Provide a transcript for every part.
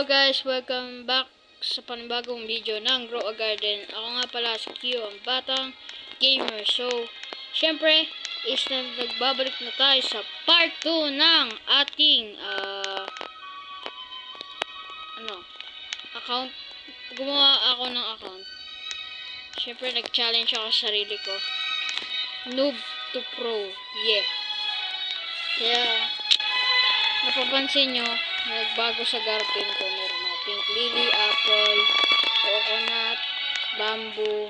guys, welcome back sa panibagong video ng Grow a Garden. Ako nga pala si Q, ang batang gamer. So, syempre, nagbabalik na tayo sa part 2 ng ating account. Gumawa ako ng account. Syempre, nag-challenge ako sa sarili ko. Noob to Pro. Yeah. Kaya, napapansin nyo, nagbago sa garden ko. Meron ako pink lily, apple, coconut, bamboo.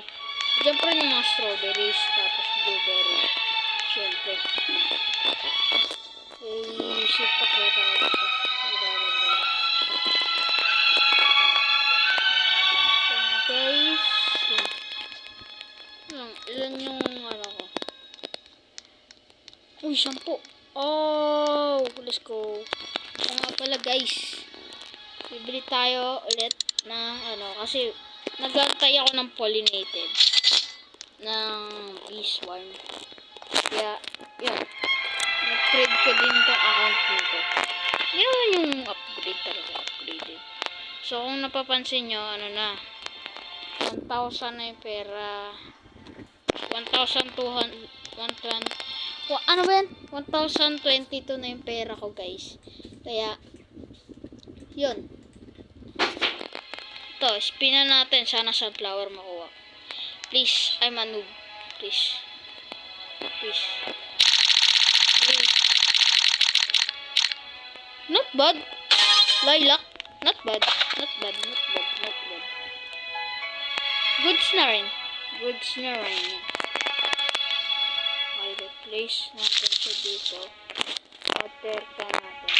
Diyan pa rin yung mga strawberries, tapos blueberry. Siyempre. Seed pa kaya tayo dito. Guys. Ilan yung ko? Uy, 10. Oh, let's go. Nga pala guys, bibili tayo ulit ng kasi nagantay ako ng pollinated ng beeswarm. Kaya yun, upgrade ko din itong account nito. Yun yung upgrade talaga, upgraded. So kung napapansin nyo, 1,000 na yung pera, 1,022 na yung pera ko guys. Kaya yun, ito, spinan natin, sana sunflower makuha. Please, I'm a noob. Please. Not bad. Lilac, not bad. Goods na rin. Okay, replace natin siya dito. Water ka natin.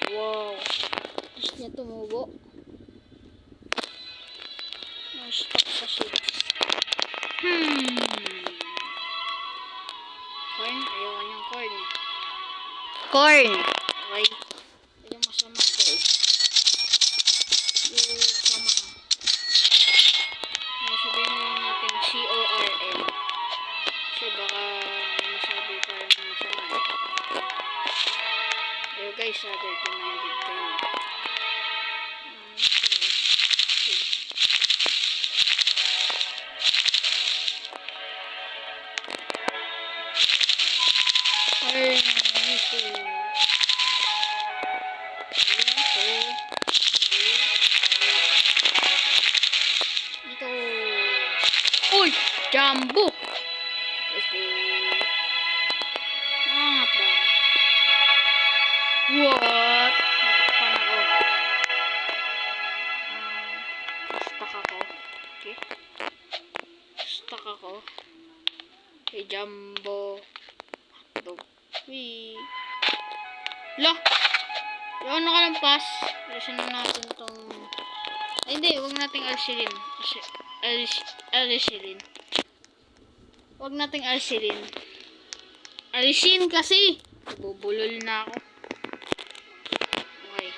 Wow. Gusto niya tumubo. Na-stock sa seeds. Corn? Ayaw niyang corn. Corn! Okay. Ayaw masama guys. Yung sama ka. Sabihin mo lang natin C-O-R-N. Kasi baka masabi tayo ng masama. Pero guys, dirty minded kayo. Ito. Uy! Jumbo! Let's go. Ba? What? Natakpan ako. Stuck ako. Okay. Stuck ako. Okay, jumbo. Hotdog. Wee. Lah! Yung nakalampas. Alisin na natin tong... Ay, hindi. Huwag nating alisin. Huwag nating alisin. Alisin kasi! Bubulol na ako. Okay.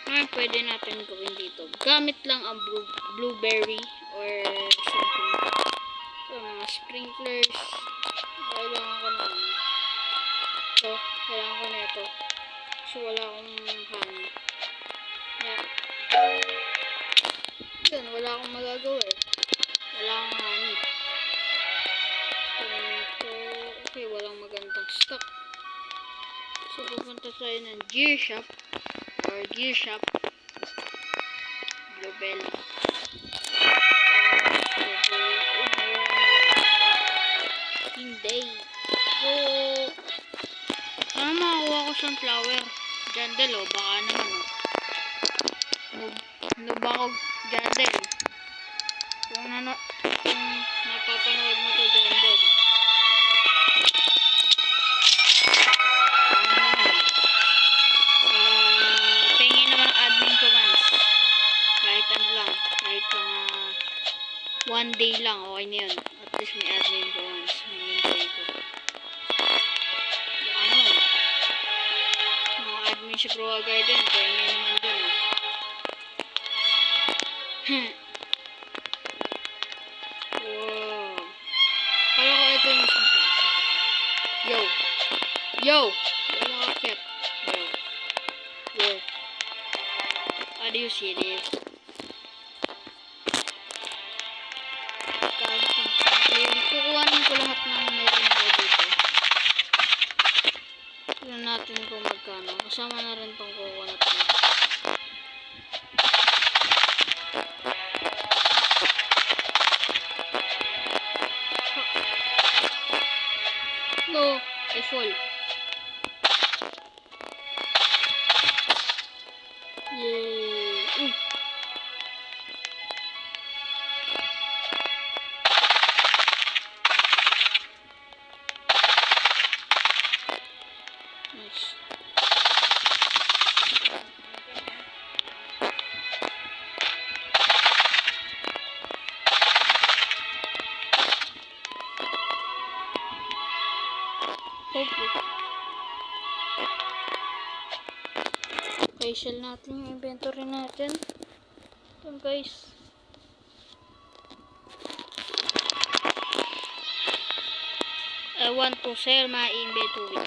Ngayon, pwede natin gawin dito. Gamit lang ang blueberry or something. So, mga sprinklers. Kailangan ko na. So, kailangan ko na ito. So, wala akong honey. Yeah. Yun, wala akong magagawa eh. Wala akong honey. Okay, walang magandang stock. So, pupunta tayo ng gear shop. Bluebell. Hindi. So, sana makakuha ko sunflower. Jandel, baka naman ba ako Jandel? Kung napapanood mo to Jandel. Tingin naman ang admin commands. Kahit lang. Kahit 1 day lang. Okay na yun. At least may admin commands. Hinihintay ko. Baka naman. Mga admin sa Grow a Garden. Kaya nga naman dun. Wow. Kala ko ito yung sunflower. Yo! Yung mga cat. Studio City. Kukuhanin ko lahat ng meron ko dito. Tignan natin kung magkano. Kasama na rin tong coconut nut. No, I fall. Yay! Nice. Okay, shell natin yung inventory natin. Ito guys. I want to sell my inventory.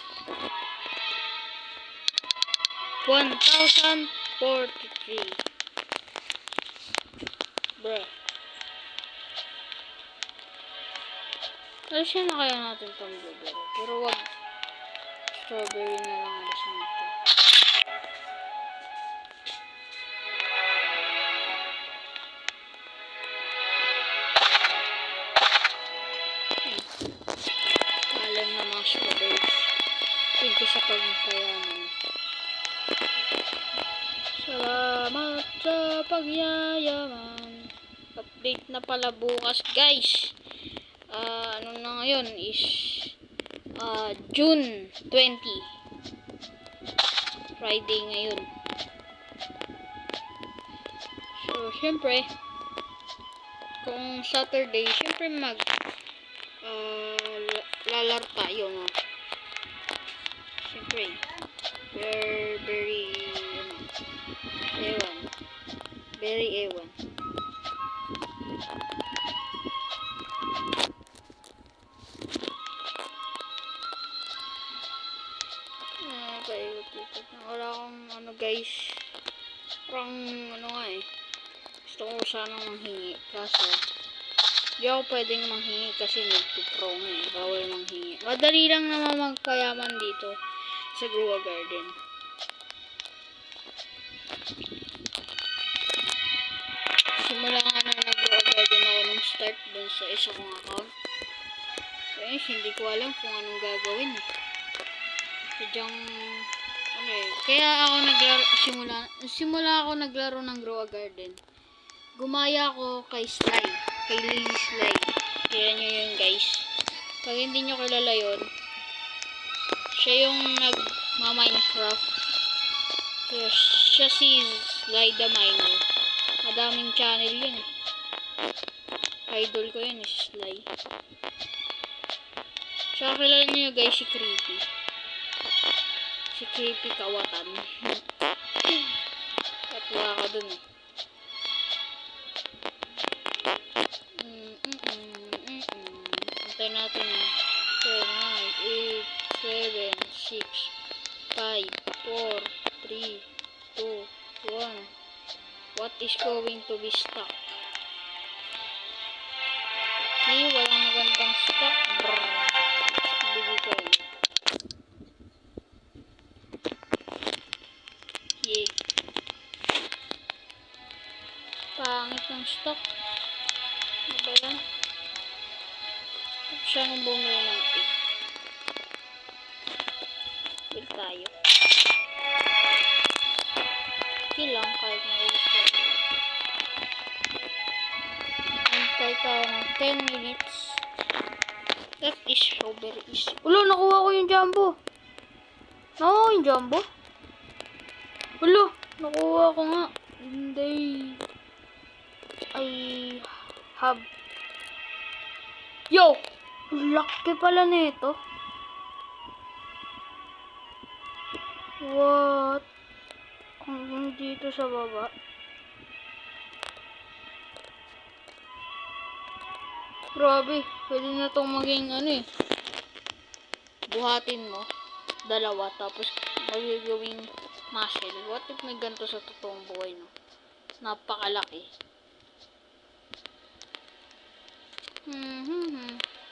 1043. Bruh. Alisin na kaya natin itong blueberry. Pero wag strawberry na lang alisin natin. Alam na mga strawberries. Thank you sa pagpayaman. Salamat sa pagyayaman. Update na pala bukas guys. Ano na ngayon is June 20. Friday ngayon. So syempre kung Saturday syempre lalaro tayo no. Syempre very ewan. Paikot-ikot na. Wala akong ano guys. Parang ano nga eh. Gusto ko sanang manghingi. Kaso, di ako pwedeng manghingi kasi nagpo-pro nga eh. Bawal manghingi. Madali lang naman magpayaman dito sa Grow a Garden. Simula nga na nag-Grow a Garden ako nung start dun sa isa kong account. Kaya hindi ko alam kung anong gagawin eh. Sadyang ano eh. Kaya ako simula ako naglaro ng Grow a Garden. Gumaya ako kay Sly. Kay Lily Sly. Kaya nyo yun guys. Pag hindi nyo kilala yun, siya yung nag-Minecraft. Siya si Sly the Miner. Madaming channel yun eh. Idol ko yun si Sly. Tsaka kilala nyo guys si Creepy. Si Creepy Kawatan. Katwa ka dun eh. Antay natin 10, 9, 8, 7, 6, 5, 4, 3, 2, 1. What is going to be stuck? Okay, walang magandang stuck. Bili ko yun. Yay. Pangit ng stock. Ano ba yan? Siya nang bumili ng egg. Bil tayo. Okay lang kahit maubos ko. Antay tayo ng 10 minutes. That is so very easy. Ulo, nakuha ko yung jumbo. No, yung jumbo. Ulo, nakuha ko nga. Hindi. I have. Yo! Laki pala nito. What? Hanggang dito sa baba. Grabe, pwede na itong maging ano eh. Buhatin mo. Dalawa, tapos magigawing muscle. What if may ganito sa totoong buhay, no? Napakalaki.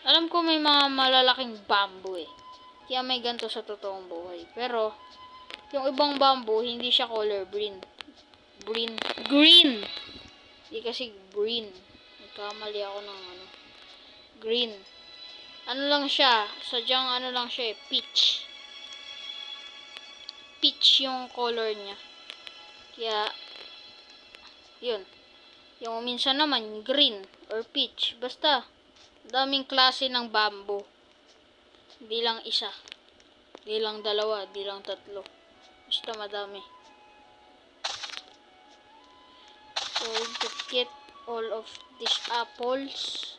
Alam ko may mga malalaking bamboo eh. Kaya may ganito sa totoong buhay. Pero, yung ibang bamboo, hindi siya color green. Green! Hindi kasi green. Nagkamali ako ng green. Ano lang siya? Sadyang ano lang siya eh. Peach. Peach yung color niya. Kaya, yun. Yung minsan naman, green or peach. Basta, daming klase ng bamboo. Hindi lang isa. Hindi lang dalawa. Hindi lang tatlo. Basta madami. Going to get all of these apples.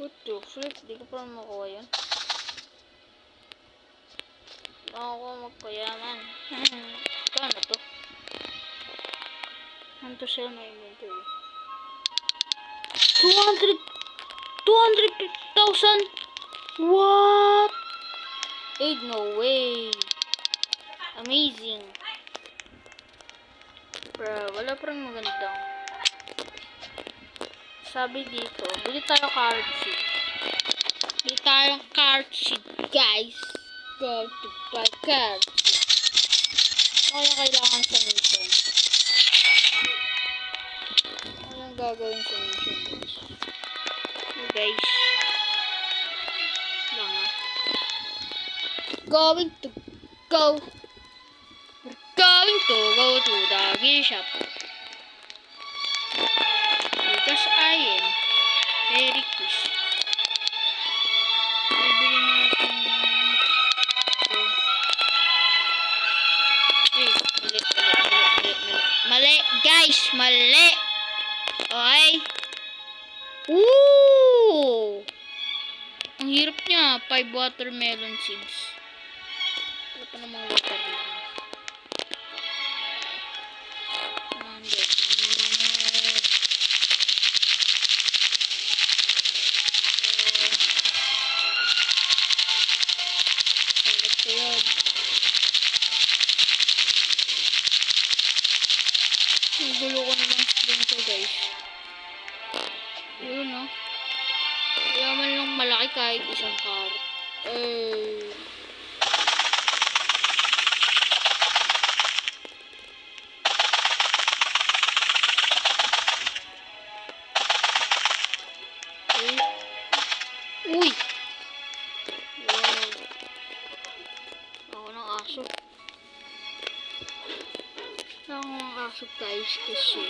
What the flip? Di ko pa makuha yun. Ako magpayaman. Paano to? Ano to sell my inventory? 200,000? What? Ain't no way. Amazing. Bro, wala parang magandang. Sabi dito, bili tayo carrot seed. Bili tayo carrot seed, guys. Go to buy carrot seed. Kaya kailangan sa mission. Anong gagawin sa mission, guys? Guys. Lang ah. Going to go. We're going to go to the gift shop. Because I am very rich. Bibili natin ito. Mali. Guys, mali. Okay? Woo! Ang hirap niya. 5 watermelon seeds. Wala pa namang watermelon. Ang gulo ko naman string to, guys. Yun, no? Kaya man lang malaki kahit isang carrot. Uy! Wow. Ako ng aso. Ako ng aso, guys, kasi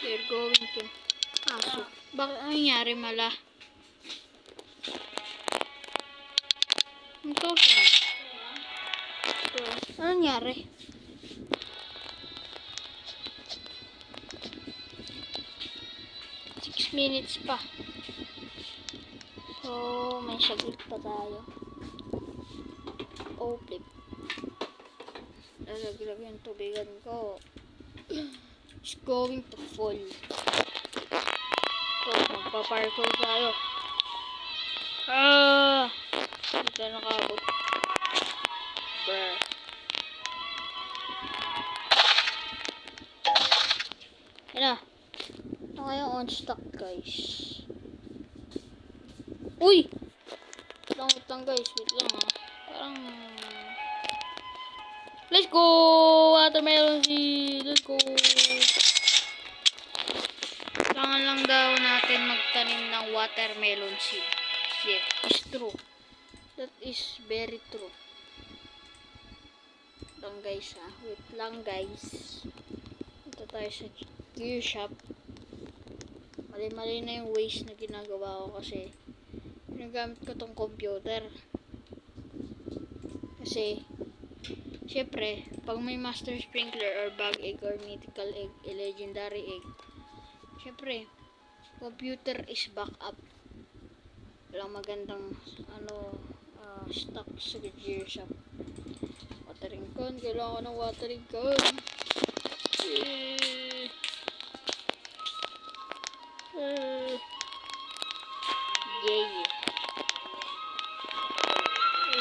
we're going to aso. Bakit ano nangyari, mala? Ito siya. Ano nangyari? Six minutes pa. So, may saglit pa tayo. Oh, flip. Lalaglag yung tubigan ko. It's going to fall. So, magpa-parkour tayo. Hindi ka nakabot. Brr. Yan na. Ito ngayon on stock, guys. Uy! Wait lang, guys. Wait lang, ha. Parang... Let's go! Watermelon seed! Let's go! Kailangan lang daw natin magtanim ng watermelon seed. Yeah, it's true. That is very true. Lang, guys, ha. Wait lang, guys. Ito tayo sa gear shop. Mali-mali na yung ways na ginagawa ko kasi ginagamit ko tong computer. Kasi syempre, pag may master sprinkler or bug egg or mythical egg, legendary egg, syempre, computer is backup. Walang magandang stock sa gear shop. Watering can, kailangan ko ng watering can. Yay.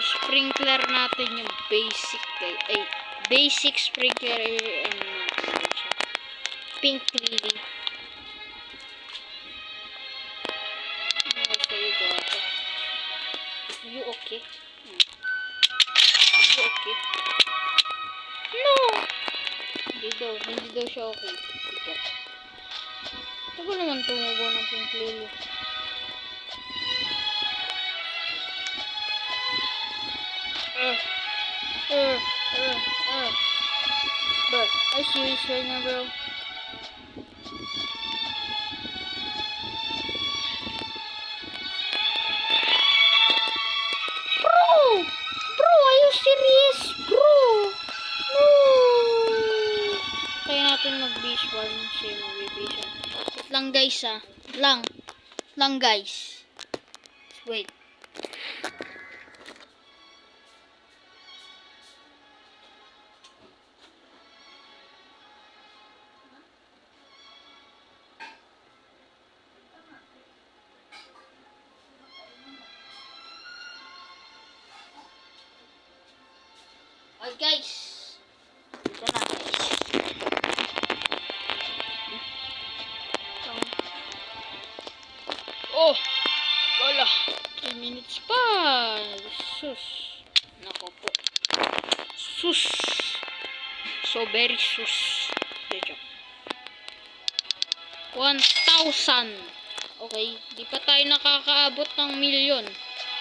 Sprinkler natin yung basic, basic sprinkler, ano natin siya. Pink lily. So you go. Are you okay? Are you okay? No! Hindi daw siya okay. Ito. Tago naman tumubo ng pink lily. Bro, are you serious right now, bro? Bro, are you serious, bro? No! Kaya natin mag-base 1 siya mag-base 1. Wait lang guys lang guys. Wait. Okay guys. Ito na guys. Oh! Kala. 3 minutes pa. Sus. Nako po. Sus. So very sus. Joke. 1,000. Okay. Di pa tayo nakakaabot ng milyon.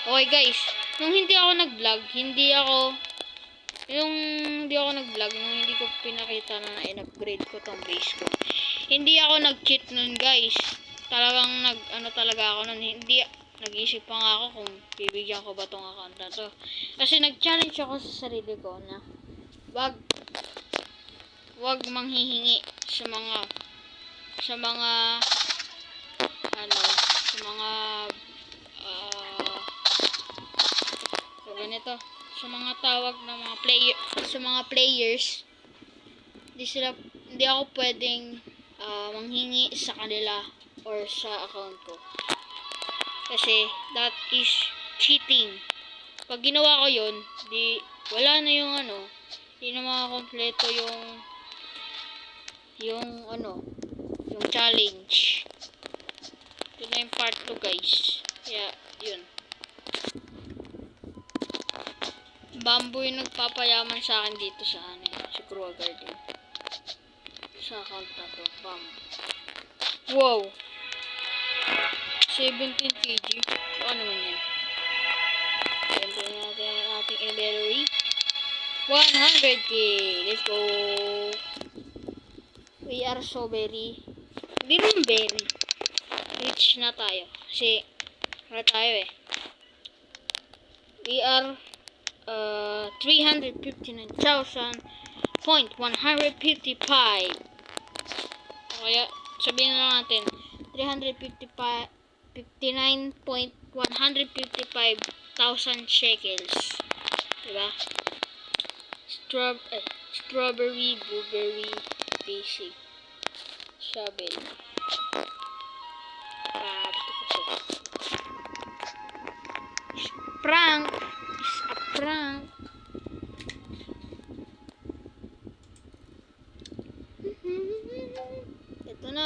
Okay guys. Nung hindi ako nag-vlog, nung hindi ko pinakita na in-upgrade ko tong base ko. Hindi ako nag-cheat nun guys. Talagang talaga ako nun. Hindi, nag-isip pa nga ako kung bibigyan ko ba tong account na to. Kasi nag-challenge ako sa sarili ko na wag manghihingi sa mga ganito, sa mga tawag ng mga players, hindi ako pwedeng manghingi sa kanila or sa account ko. Kasi that is cheating. Pag ginawa ko yun, wala na yung hindi na makakompleto yung challenge. Ito na yung part 2 guys. Kaya, yun. Bamboo yung nagpapayaman sa akin dito sa sa Crew Garden. Sa account na to, Bamboo. Wow! 17 kg. Ano naman yan? Siyempre natin ang ating inventory. 100k! Let's go! We are so very... Hindi naman very. Rich na tayo. Kasi, tayo eh. We are 359,155. Kaya sabihin na natin 359,155,000 shekels. Diba? Strawberry, blueberry, basic, shovel. Prank is a prank. Ito na,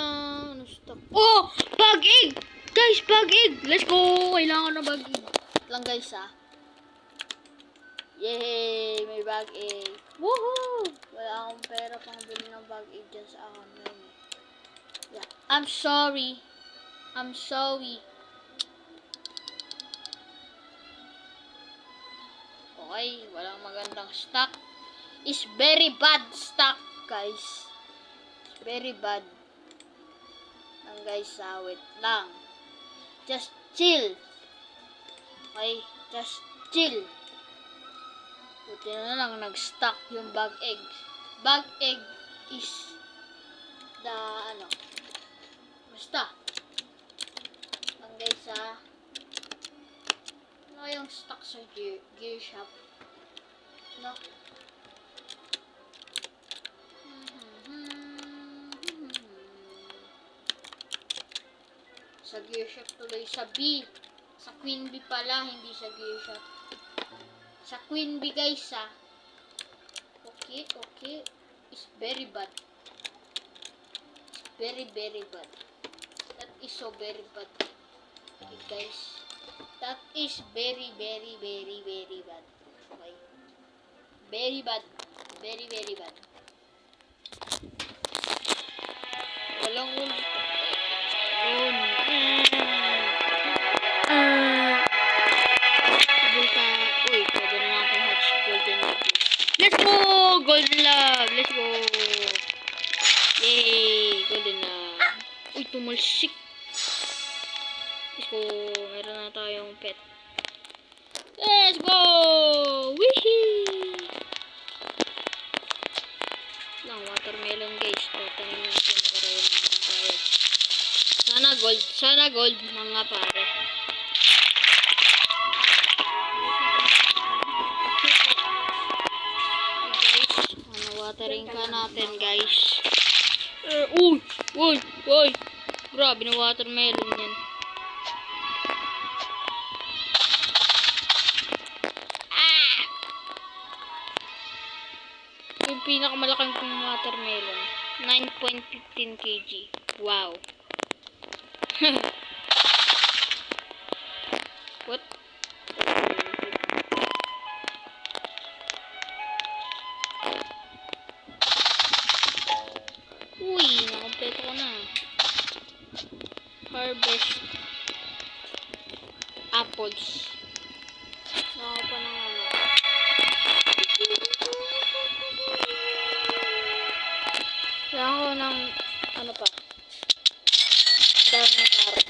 stock. Oh, bag egg, guys, bag egg. Let's go. Kailangan na bag egg. Lang guys Yay, may bag egg. Woohoo! Wala akong pera pang bili ng bag egg dyan sa akin ngayon. Yeah, I'm sorry. Okay, walang magandang stock. It's very bad stock, guys. It's very bad. Guys, wait lang. Just chill. Okay, just chill. Buti na lang nag-stock yung bag egg. Bag egg is the basta. Guys, yung stock sa gear shop. No? Sa gear shop tuloy. Sa B. Sa Queen Bee pala, hindi sa gear shop. Sa Queen Bee guys Okay. It's very bad. Very, very bad. That is so very bad. Okay, guys. That is very, very, very, very bad. Okay. Very bad. Very, very bad. Walang ulit. Uy, pwede na natin hatch golden love. Let's go! Golden love! Let's go! Yay! Golden love. Uy, tumalsik. Let's go! Meron na tayong pet. Let's go! Wihee! Lang, watermelon guys. Tatanim natin para yun naman tayo. Sana gold. Sana gold mga pare. Watering ka natin guys. Uy! Uy! Uy! Grabe na watermelon yan. Ah! Yung pinakamalaking kong watermelon. 9.15 kg. Wow. What? Uy, nakompleto ko na. Harvest apples. Nako pa ng ano. Kailangan ko ng ano pa. Daming carrot.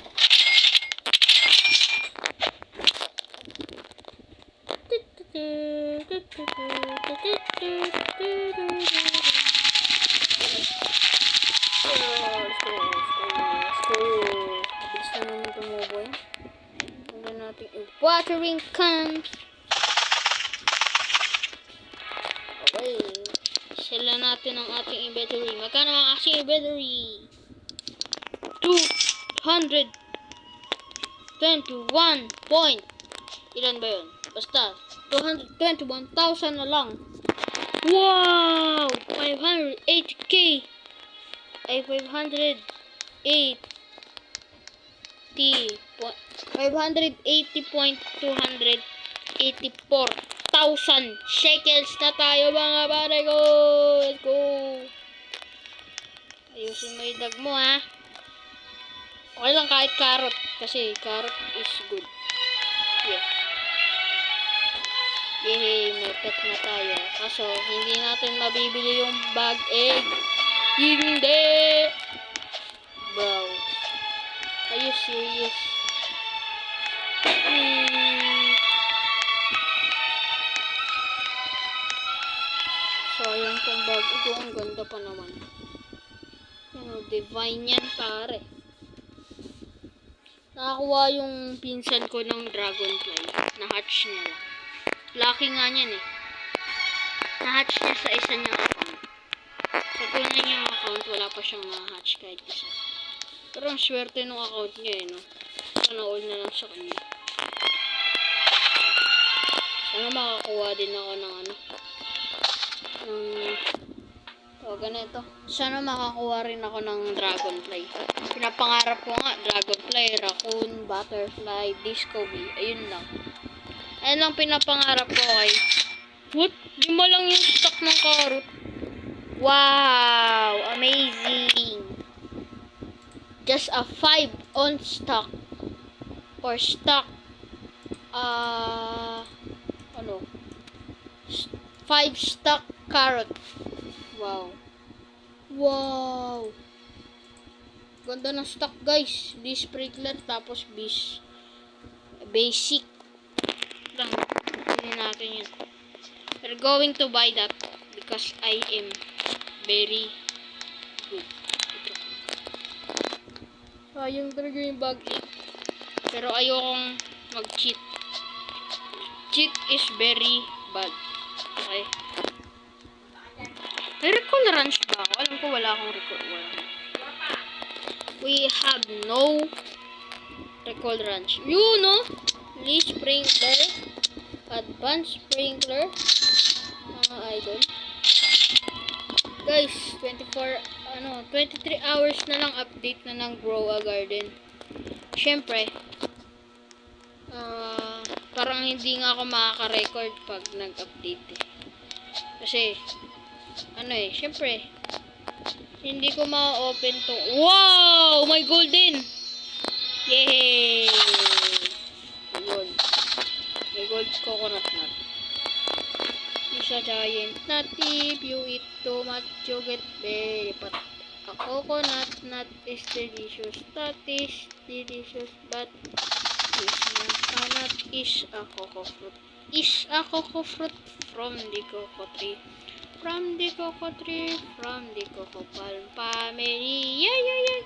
Watering can. Okay. Sila natin ang ating inventory. Magkano ang ating inventory? 221 point. Ilan ba yun? Basta 221,000 na lang. Wow! 580k. Ay, 580.284,000 shekels na tayo mga pare ko. Let's go. Ayusin mo yung dag mo ha. Okay lang kahit carrot. Kasi carrot is good. Yeah. Yehey, may pet na tayo. Kaso, hindi natin mabibili yung bag egg. Hindi! Bro. Are you serious? Sayang tong bag. Ito, ang ganda pa naman. Divine yan, pare. Nakakuha yung pinsan ko ng dragonfly. Na-hatch niya lang. Lucky nga niyan eh. Na-hatch niya sa isa niyang account. Sa tunay niyang account, wala pa siyang na-hatch kahit isa. Pero ang swerte ng account niya eh, no? Sana all na lang sa kanya. Sana makakuha din ako ng ano. Ganito. Sana makakuha rin ako ng dragonfly. Pinapangarap ko nga, dragonfly, raccoon, butterfly, disco bee. Ayun lang. Ayun lang pinapangarap ko kay. What? 5 lang yung stock ng carrot. Wow! Amazing! Just a 5 on stock. Or stock. 5 stock carrot. Wow. Wow. Ganda ng stock guys. This sprinkler tapos basic. Lang. Hindi natin yun. We're going to buy that because I am very good. Sayang talaga yung bag eh. Pero ayokong mag-cheat. Cheat is very bad. Okay. May recall ranch ba ako? Alam ko wala akong recall. We have no recall ranch. You know? Lee sprinkler. Advanced sprinkler. Mga idol. Guys, 24 23 hours na lang update na ng Grow a Garden. Syempre, parang hindi nga ako makaka-record pag nag-update eh. Kasi, syempre, hindi ko ma-open to. Wow! My golden! Yay! Gold. May gold coconut nut. Is a giant native. You eat too much, you get very fat. A coconut nut is delicious. That is delicious, but this nut is a cocoa fruit. Is a cocoa fruit from the cocoa tree. From the cocoa tree, from the cocoa palm family. Yeah.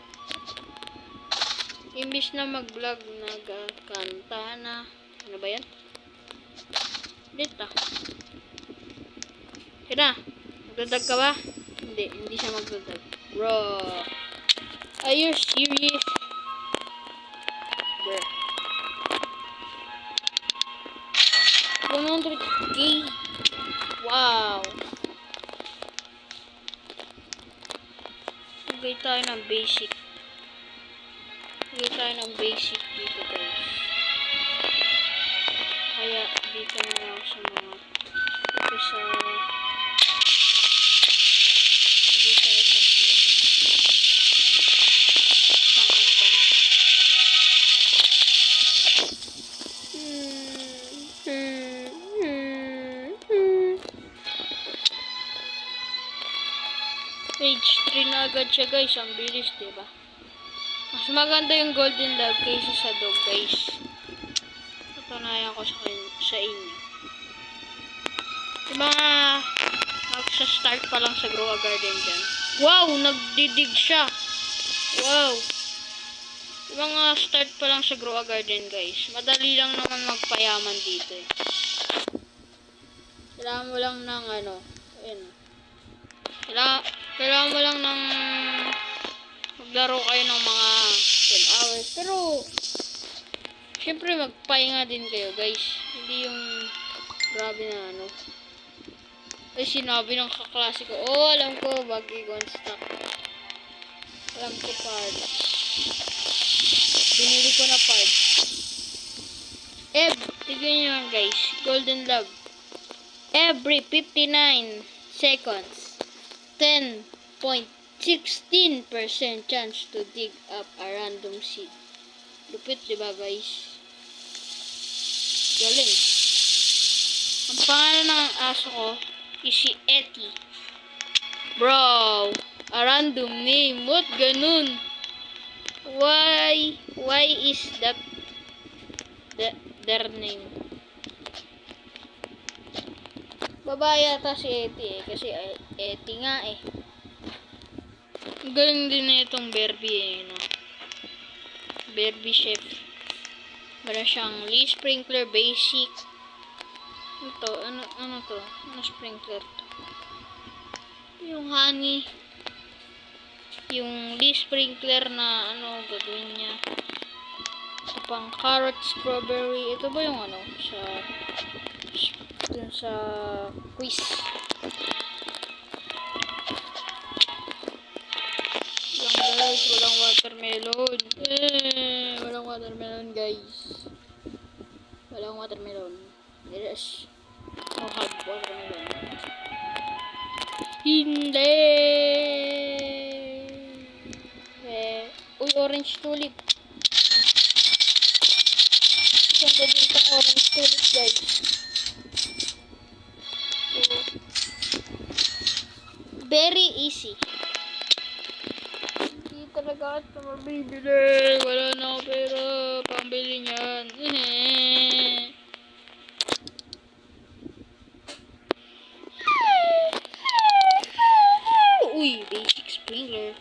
Imbis na mag-vlog, nagkanta na. Ano ba yan? Dito. Kaya, magdadag ka ba? Hindi siya magdadag. Bro. Are you serious? Bro. 100k. Wow. Lagay tayo ng basic. Lagay tayo ng basic dito guys. Kaya dito na lang sa mga dito sa page 3 na agad siya guys. Ang bilis, diba? Mas maganda yung golden dog kaysa sa dog guys. Patunayan ko sa inyo. Yung mga magsa-start pa lang sa Grow a Garden dyan. Wow! Nagdidig siya. Wow! Yung mga start pa lang sa Grow a Garden guys. Madali lang naman magpayaman dito eh. Kailangan mo lang ng ayun. Kailangan mo lang ng maglaro kayo ng mga 10 hours. Pero, syempre magpahinga din kayo guys. Hindi yung grabe na ay sinabi ng kaklase ko. Oh, alam ko, bagay ko stock. Alam ko parts. Binili ko na parts. Tignan nyo lang guys. Golden Love. Every 59 seconds. 10.16% chance to dig up a random seed. Lupit, diba guys? Galing. Ang pangalan ng aso ko is si Eti. Bro, a random name. What ganun? Why is that their name? Babae ata si Eti eh. Kasi Eti nga eh. Galing din na itong Barbie eh. Barbie Chef. Meron siyang Lee Sprinkler Basic. Ito, ano to? Ano sprinkler to? Yung honey. Yung Lee Sprinkler na gagawin niya. Ito pang carrot strawberry. Ito ba yung sa quiz. Walang watermelon. Walang watermelon guys. Walang watermelon. Yes. No have watermelon. Hindi. Uy, orange tulip. Ganda din itong orange tulip guys. So, very easy. Hindi talaga ito mabibili. Wala na ako pera. Pambili niyan. Uy, basic sprinkler.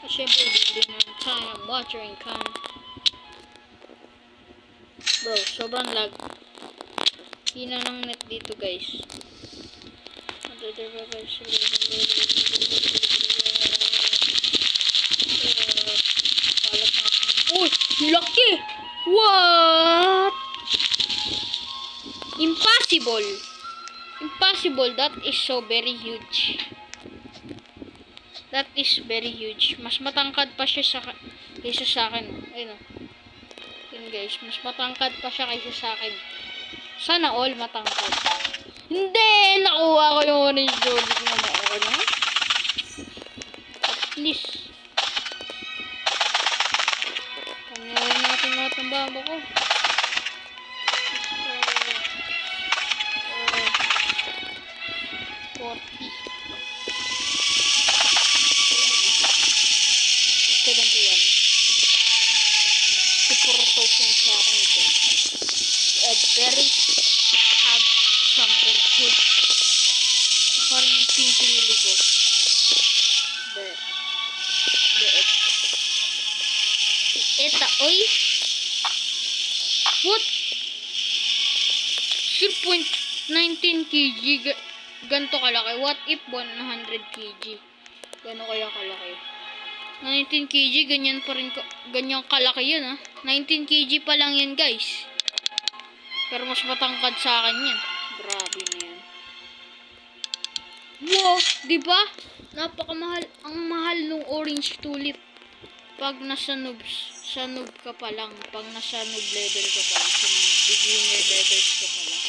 At syempre, bibili ng time watering can. Bro, sobrang lag. Hina ng net dito guys. Uy, laki! What? Impossible! Impossible, that is so very huge. That is very huge. Mas matangkad pa siya kaysa sa akin. Ayun o. Yun guys, mas matangkad pa siya kaysa sa akin. Sana all matangkad. Hindi! Nakuha ko yung orange Jolly na okay na. At least. Pangyari natin lahat ng bamba ko. 40. 71. 54,000 sa akin ito. Very have some very good. Parang yung pinili ko. Eta, oy! What? 0.19 kg. Ganto kalaki. What if 100 kg? Gano kaya kalaki? 19 kg, ganyan pa rin, ganyan kalaki yun ha. 19 kg pa lang yan guys. Pero mas matangkad sa akin yan. Grabe na yan. Wow, diba? Napakamahal. Ang mahal nung orange tulip. Pag nasa noob ka pa lang. Pag nasa noob level ka pa lang. Sa mga beginner levels ka pa lang.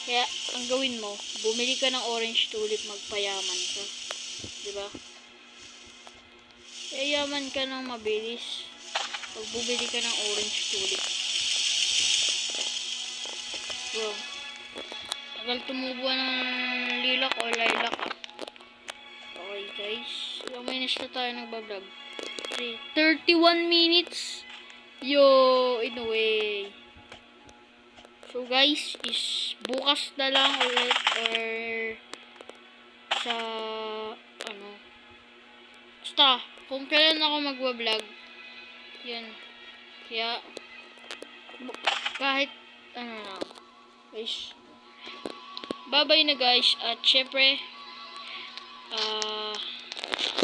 Kaya, ang gawin mo, bumili ka ng orange tulip, magpayaman ka. Diba? Yayaman ka ng mabilis pag bumili ka ng orange tulip. Bro, tagal tumubo ng lilac o lilac ah. Okay guys, ilang minutes na tayo nagbablog? 31 minutes. Yo, in a way. So guys, is bukas na lang ulit or sa ano, basta kung kailan ako magbablog, yan. Kaya, kahit, ano lang, guys. Bye-bye na guys. At syempre,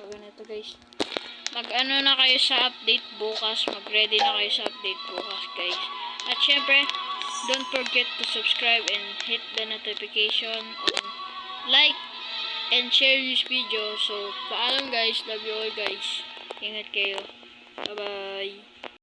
ganito guys. Mag-ano na kayo sa update bukas. Mag-ready na kayo sa update bukas guys. At syempre, don't forget to subscribe and hit the notification on like and share this video. So, paalam guys. Love you all guys. Ingat kayo. Bye-bye.